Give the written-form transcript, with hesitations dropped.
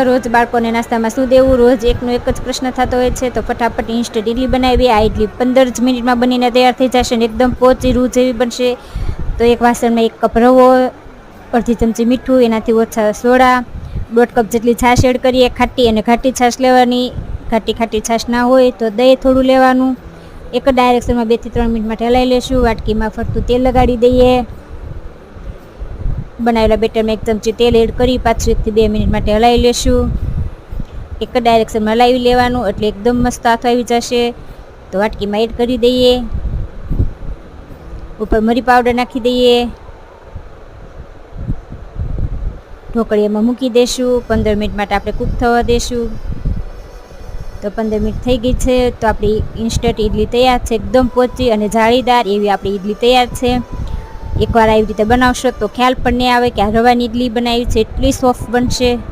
રોજ બાળકોને નાસ્તામાં શું દેવું, રોજ એકનો એક જ પ્રશ્ન થતો હોય છે. તો ફટાફટ ઇન્સ્ટન્ટ ઇડલી બનાવી. આ ઇડલી 15 જ મિનિટમાં બનીને તૈયાર થઈ જશે અને એકદમ પોચી રૂ જેવી બનશે. તો એક વાસણમાં 1 કપ રવો, અડધી ચમચી મીઠું, એનાથી ઓછા સોડા, 1.5 કપ જેટલી છાશ એડ કરીએ. ખાટી અને ઘાટી છાશ લેવાની. ઘાટી છાશ ના હોય તો દહીં થોડું લેવાનું. એક જ ડાયરેક્શનમાં 2 થી 3 મિનિટ માટે હલાવી લેશું. વાટકીમાં ફરતું તેલ લગાડી દઈએ. બનાવેલા બેટરમાં 1 ચમચી તેલ એડ કરી પાછું 1 થી 2 મિનિટ માટે હલાવી લેશું. એક જ ડાયરેક્શનમાં હલાવી લેવાનું એટલે એકદમ મસ્ત આથો આવી જશે. તો વાટકીમાં એડ કરી દઈએ. ઉપર મરી પાવડર નાખી દઈએ. ઢોકળીયામાં મૂકી દેશું. 15 મિનિટ માટે આપણે કૂક થવા દેશું. તો 15 મિનિટ થઈ ગઈ છે. તો આપણી ઇન્સ્ટન્ટ ઇડલી તૈયાર છે. એકદમ પોચી અને જાળીદાર એવી આપણી ઇડલી તૈયાર છે. એકવાર આવી રીતે બનાવશો તો ખ્યાલ પણ નહીં આવે કે આ રવાની ઇડલી બનાવી છે. એટલી સોફ્ટ બનશે.